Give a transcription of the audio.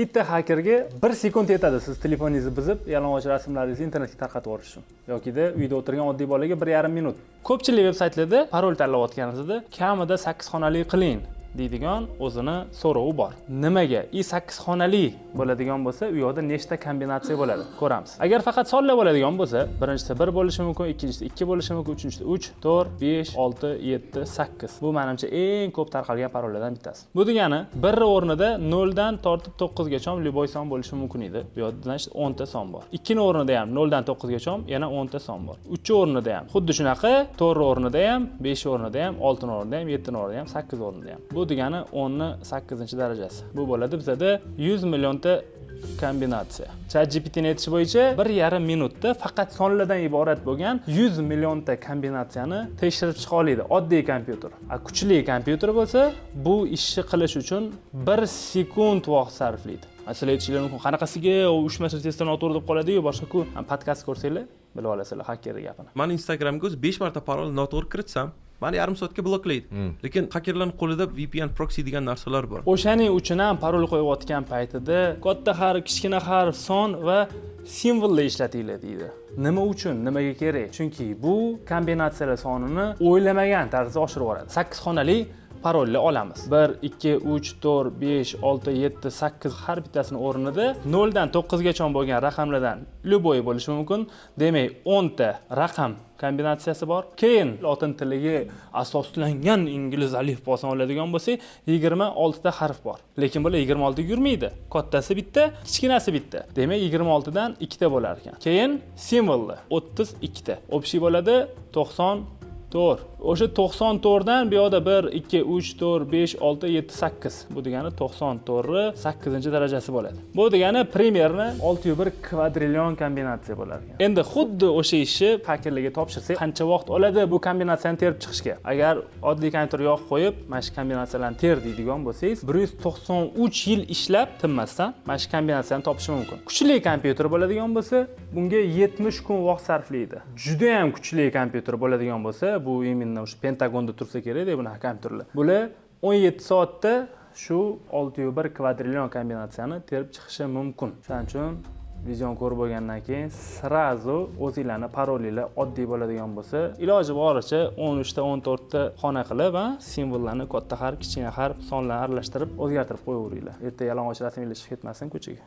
Bitta hakerga 1 sekund yetadi siz telefoningizni buzib, yalang'och rasmlaringizni internetga tarqatib yuborish uchun. Yoki-da uyda o'tirgan oddiy bolaga 1,5 minut. Ko'pchilik veb-saytlarda parol tanlayotganingizda kamida 8 xonali qiling deydigan o'zini so'rovi bor. Nimaga? 8 xonali bo'ladigan bo'lsa, u yoqda nechta kombinatsiya bo'ladi? Ko'ramiz. Agar faqat sonlar bo'ladigan bo'lsa, birinchisi 1 bo'lishi mumkin, ikkinchisi 2 bo'lishi mumkin, uchinchisi 3, 4, 5, 6, 7, 8. Bu menimcha eng ko'p tarqalgan parollardan bittasi. Bu degani 1 o'rnida 0 dan tortib 9 gacha любой son bo'lishi mumkin edi. Bu yerda 10 ta son bor. 2 ning o'rnida ham 0 dan 9 gacha yana 10 ta son bor. 3 o'rnida ham xuddi shunaqa, 4 o'rnida ham, 5 o'rnida ham, 6 o'rnida ham, 7 o'rnida ham, 8 o'rnida ham. Bu degani 10 ning 8-darajasi. Bu bo'ladi bizda 100 millionta kombinatsiya. ChatGPT'ning aytishi bo'yicha 1,5 minutda faqat sonlardan iborat bo'lgan 100 millionta kombinatsiyani tekshirib chiqa oladi oddiy kompyuter. Kuchli kompyuter bo'lsa, bu ishni qilish uchun 1 sekund vaqt sarflaydi. Sizlar aytishingiz mumkin, qanaqasiga u ushmasa tezda noto'g'ri deb qoladi-yu, boshqa-ku podkast ko'rsanglar, bilib olasizlar hakkerning gapini. Men Instagramga 5 marta parol noto'g'ri kiritsam, meni yarim soatga bloklaydi. Lekin hakkerlarning qo'lida VPN proxy degan narsalar bor. O'shaning uchun ham parol qo'yayotgan paytida katta harf, kichkina harf, son va simvollar ishlatinglar deydi. Nima uchun? Nimaga kerak? Chunki bu kombinatsiyalar sonini o'ylamagan tarzda oshirib yuboradi. 8 xonali parollar olamiz. 1, 2, 3, 4, 5, 6, 7, 8 har bittasini o'rnida 0 dan 9 gacha bo'lgan raqamlardan любой bo'lishi mumkin. Demak, 10 ta raqam kombinatsiyasi bor. Keyin lotin tiliga asoslangan ingliz alifbosini oladigan bo'lsak, 26 ta harf bor. Lekin bular 26 ga yurmaydi. Kattasi bitta, kichkinasi bitta. Demak, 26 dan 2 ta bo'lar ekan. Keyin simvollar 32 ta. Общий bo'ladi 94. O'sha 94 dan bu yoqda 1, 2, 3, 4, 5, 6, 7, 8. Bu degani 94 8-darajasi bo'ladi. Bu degani primerni 601 kvadrillion kombinatsiya bo'lar ekan. Endi xuddi o'sha ishni hakkerlarga topshirsak, qancha vaqt oladi bu kombinatsiyani terib chiqishga? Agar oddiy kompyuter yoqib qo'yib, mana shu kombinatsiyalarni ter deydigan bo'lsangiz, 193 yil ishlab tinmasdan mana shu kombinatsiyani topish mumkin. Kuchli kompyuter bo'ladigan bo'lsa, bunga 70 kun vaqt sarflaydi. Juda ham kuchli kompyuter bo'ladigan bo'lsa, bu o'sha Pentagonda tursa kerak-da bunaqa kompyuterlar. Bular 17 soatda shu 601 kvadrillion kombinatsiyani terib chiqishi mumkin. Shuning uchun videoni ko'rib bo'lgandan keyin srazu o'zingizlarni parolinglar oddiy bo'ladigan bo'lsa, iloji boricha 13 ta 14 ta xona qilib va simvollarni katta harf, kichkina harf, sonlarni aralashtirib o'zgartirib qo'yaveringlar. Erta yalang'och rasmlashib ketmasin ko'chaga.